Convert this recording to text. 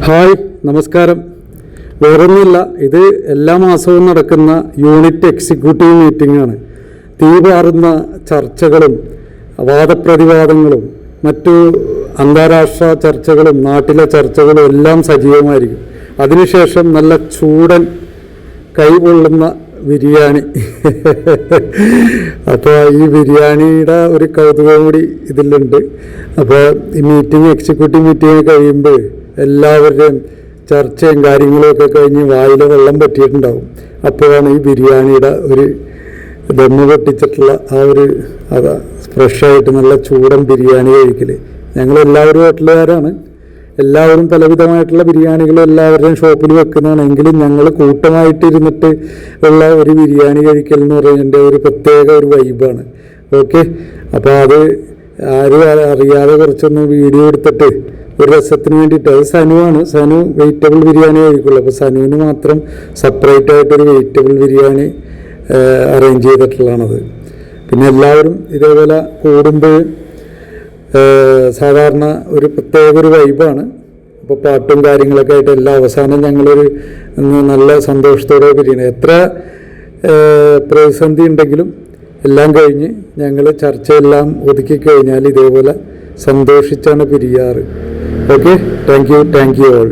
Hi, നമസ്കാരം. വേറൊന്നുമില്ല, ഇത് എല്ലാ മാസവും നടക്കുന്ന യൂണിറ്റ് എക്സിക്യൂട്ടീവ് മീറ്റിംഗ് ആണ്. തീപാറുന്ന ചർച്ചകളും വാദപ്രതിവാദങ്ങളും മറ്റു അന്താരാഷ്ട്ര ചർച്ചകളും നാട്ടിലെ ചർച്ചകളും എല്ലാം സജീവമായിരിക്കും. അതിനുശേഷം നല്ല ചൂടൻ കൈകൊള്ളുന്ന ബിരിയാണി. അപ്പോൾ ഈ ബിരിയാണിയുടെ ഒരു കൗതുകം കൂടി ഇതിലുണ്ട്. അപ്പോൾ ഈ മീറ്റിംഗ്, എക്സിക്യൂട്ടീവ് മീറ്റിംഗ് കഴിയുമ്പോൾ എല്ലാവരുടെയും ചർച്ചയും കാര്യങ്ങളൊക്കെ കഴിഞ്ഞ് വായിൽ വെള്ളം പറ്റിയിട്ടുണ്ടാവും. അപ്പോഴാണ് ഈ ബിരിയാണിയുടെ ഒരു ദമ്മ് പൊട്ടിച്ചിട്ടുള്ള ആ ഒരു ഫ്രഷായിട്ട് നല്ല ചൂടൻ ബിരിയാണി കഴിക്കൽ. ഞങ്ങളെല്ലാവരും ഹോട്ടലുകാരാണ്, എല്ലാവരും പലവിധമായിട്ടുള്ള ബിരിയാണികൾ എല്ലാവരുടെയും ഷോപ്പിൽ വെക്കുന്നതാണെങ്കിലും ഞങ്ങൾ കൂട്ടമായിട്ടിരുന്നിട്ട് ഉള്ള ഒരു ബിരിയാണി കഴിക്കൽ എന്ന് പറയുന്നതിൻ്റെ ഒരു പ്രത്യേക ഒരു വൈബാണ്. ഓക്കെ, അപ്പോൾ അത് ആരും അറിയാതെ കുറച്ചൊന്ന് വീഡിയോ എടുത്തിട്ട് ഒരു രസത്തിന് വേണ്ടിയിട്ട്, അത് സനുവാണ്. സനു വെജിറ്റബിൾ ബിരിയാണി കഴിക്കുള്ളൂ. അപ്പോൾ സനുവിന് മാത്രം സെപ്പറേറ്റ് ആയിട്ടൊരു വെജിറ്റബിൾ ബിരിയാണി അറേഞ്ച് ചെയ്തിട്ടുള്ളതാണത്. പിന്നെ എല്ലാവരും ഇതേപോലെ കൂടുമ്പോൾ സാധാരണ ഒരു പ്രത്യേക ഒരു വൈബാണ്. അപ്പോൾ പാട്ടും കാര്യങ്ങളൊക്കെ ആയിട്ട് എല്ലാ അവസാനം ഞങ്ങളൊരു നല്ല സന്തോഷത്തോടെ പിരിയണം. എത്ര പ്രതിസന്ധി ഉണ്ടെങ്കിലും എല്ലാം കഴിഞ്ഞ് ഞങ്ങൾ ചർച്ചയെല്ലാം ഒതുക്കി കഴിഞ്ഞാൽ ഇതേപോലെ സന്തോഷിച്ചാണ് പിരിയാറ്. Okay, thank you all.